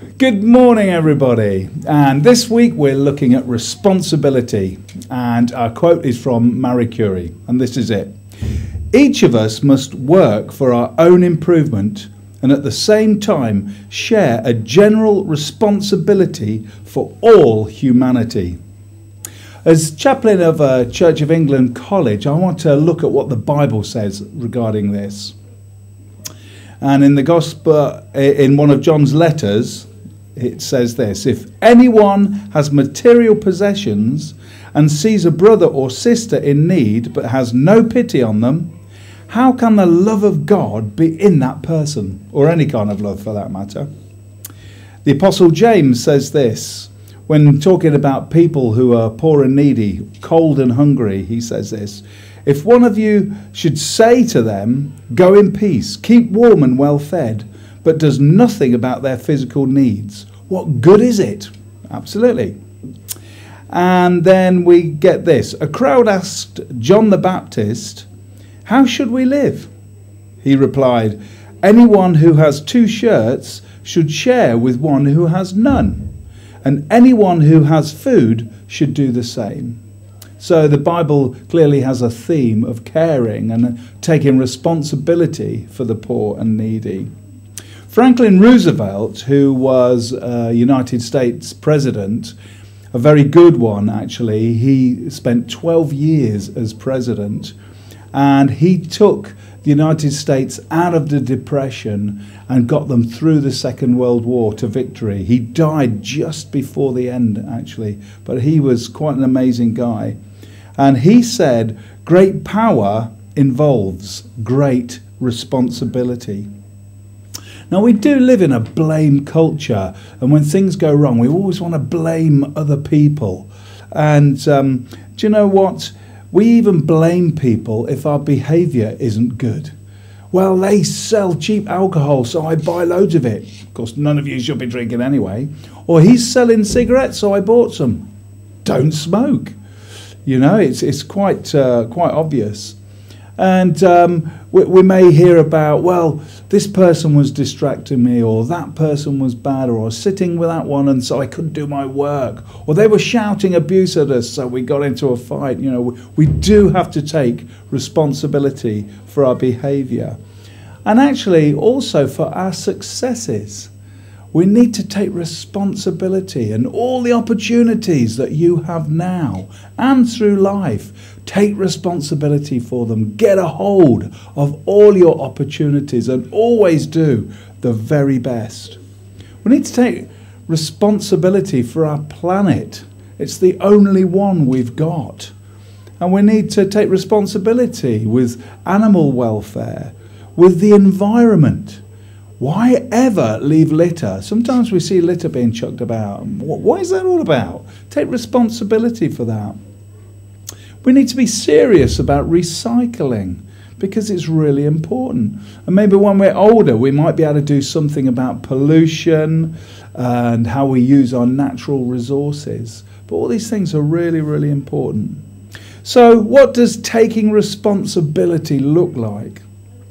Good morning, everybody. And this week we're looking at responsibility. And our quote is from Marie Curie. And this is it. Each of us must work for our own improvement and at the same time share a general responsibility for all humanity. As chaplain of a Church of England college, I want to look at what the Bible says regarding this. And in the Gospel, in one of John's letters, it says this: if anyone has material possessions and sees a brother or sister in need but has no pity on them, how can the love of God be in that person? Or any kind of love for that matter. The Apostle James says this when talking about people who are poor and needy, cold and hungry. He says this: if one of you should say to them, go in peace, keep warm and well fed, but does nothing about their physical needs, what good is it? Absolutely. And then we get this. A crowd asked John the Baptist, how should we live? He replied, anyone who has 2 shirts should share with one who has none, and anyone who has food should do the same. So the Bible clearly has a theme of caring and taking responsibility for the poor and needy. Franklin Roosevelt, who was United States president, a very good one actually, he spent 12 years as president, and he took the United States out of the Depression and got them through the Second World War to victory. He died just before the end actually, but he was quite an amazing guy. And he said, great power involves great responsibility. Now, we do live in a blame culture, and when things go wrong, we always want to blame other people. And do you know what? We even blame people if our behaviour isn't good. Well, they sell cheap alcohol, so I buy loads of it. Of course, none of you should be drinking anyway. Or he's selling cigarettes, so I bought some. Don't smoke. You know, it's quite obvious. And we may hear about, well, this person was distracting me, or that person was bad, or I was sitting with that one and so I couldn't do my work, or they were shouting abuse at us so we got into a fight. You know, we do have to take responsibility for our behaviour, and actually also for our successes. We need to take responsibility, and all the opportunities that you have now and through life, take responsibility for them. Get a hold of all your opportunities and always do the very best. We need to take responsibility for our planet. It's the only one we've got. And we need to take responsibility with animal welfare, with the environment. Why ever leave litter? Sometimes we see litter being chucked about. What is that all about? Take responsibility for that. We need to be serious about recycling because it's really important. And maybe when we're older, we might be able to do something about pollution and how we use our natural resources. But all these things are really, really important. So what does taking responsibility look like?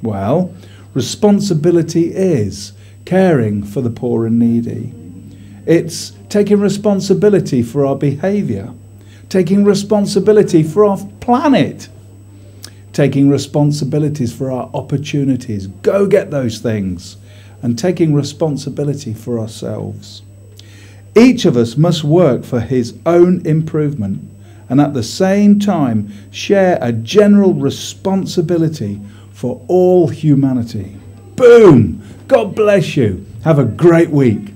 Well, responsibility is caring for the poor and needy. It's taking responsibility for our behaviour, taking responsibility for our planet, taking responsibilities for our opportunities. Go get those things. And taking responsibility for ourselves. Each of us must work for his own improvement and at the same time share a general responsibility for all humanity. Boom! God bless you. Have a great week.